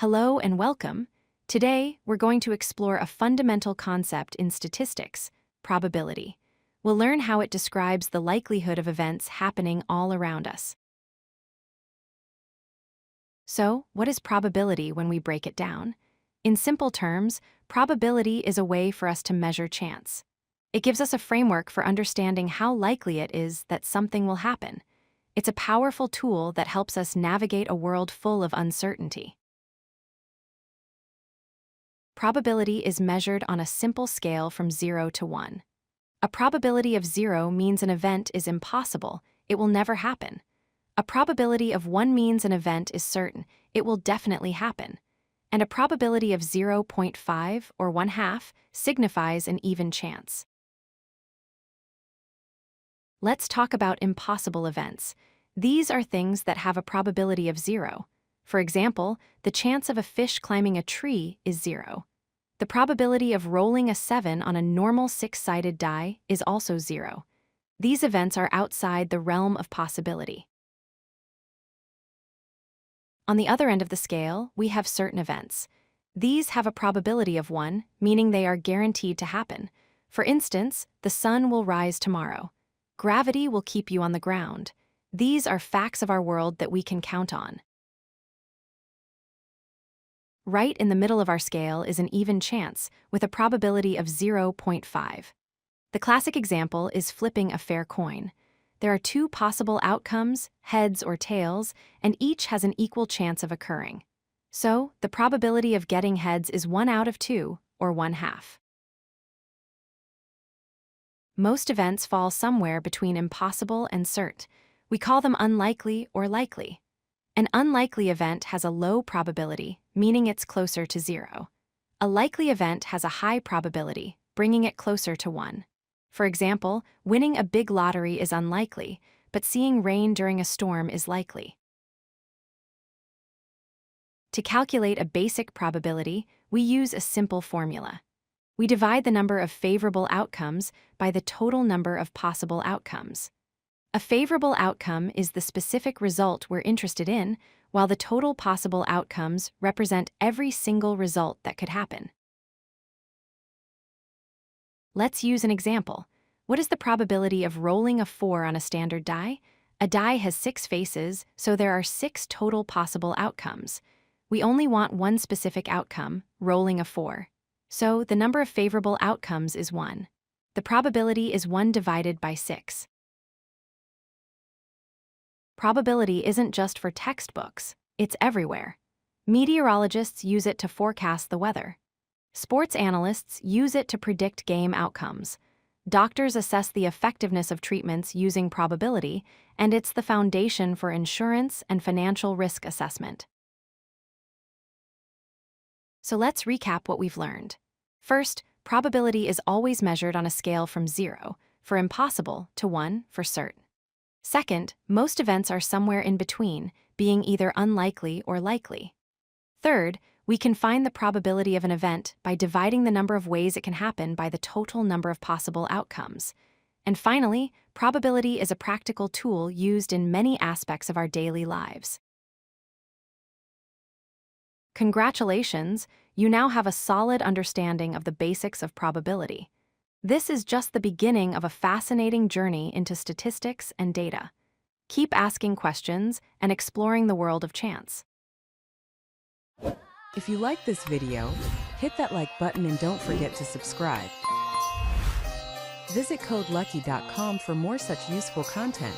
Hello and welcome. Today, we're going to explore a fundamental concept in statistics, probability. We'll learn how it describes the likelihood of events happening all around us. So, what is probability when we break it down? In simple terms, probability is a way for us to measure chance. It gives us a framework for understanding how likely it is that something will happen. It's a powerful tool that helps us navigate a world full of uncertainty. Probability is measured on a simple scale from 0 to 1. A probability of 0 means an event is impossible, it will never happen. A probability of 1 means an event is certain, it will definitely happen. And a probability of 0.5 or 1/2 signifies an even chance. Let's talk about impossible events. These are things that have a probability of 0. For example, the chance of a fish climbing a tree is 0. The probability of rolling a 7 on a normal 6-sided die is also 0. These events are outside the realm of possibility. On the other end of the scale, we have certain events. These have a probability of 1, meaning they are guaranteed to happen. For instance, the sun will rise tomorrow. Gravity will keep you on the ground. These are facts of our world that we can count on. Right in the middle of our scale is an even chance, with a probability of 0.5. The classic example is flipping a fair coin. There are 2 possible outcomes, heads or tails, and each has an equal chance of occurring. So, the probability of getting heads is 1 out of 2, or 1/2. Most events fall somewhere between impossible and cert. We call them unlikely or likely. An unlikely event has a low probability, meaning it's closer to 0. A likely event has a high probability, bringing it closer to 1. For example, winning a big lottery is unlikely, but seeing rain during a storm is likely. To calculate a basic probability, we use a simple formula. We divide the number of favorable outcomes by the total number of possible outcomes. A favorable outcome is the specific result we're interested in, while the total possible outcomes represent every single result that could happen. Let's use an example. What is the probability of rolling a 4 on a standard die? A die has 6 faces, so there are 6 total possible outcomes. We only want one specific outcome, rolling a 4. So the number of favorable outcomes is 1. The probability is 1 divided by 6. Probability isn't just for textbooks, it's everywhere. Meteorologists use it to forecast the weather. Sports analysts use it to predict game outcomes. Doctors assess the effectiveness of treatments using probability, and it's the foundation for insurance and financial risk assessment. So let's recap what we've learned. First, probability is always measured on a scale from 0, for impossible, to 1, for cert. Second, most events are somewhere in between, being either unlikely or likely. Third, we can find the probability of an event by dividing the number of ways it can happen by the total number of possible outcomes. And finally, probability is a practical tool used in many aspects of our daily lives. Congratulations, you now have a solid understanding of the basics of probability. This is just the beginning of a fascinating journey into statistics and data. Keep asking questions and exploring the world of chance. If you like this video, hit that like button and don't forget to subscribe. Visit codelucky.com for more such useful content.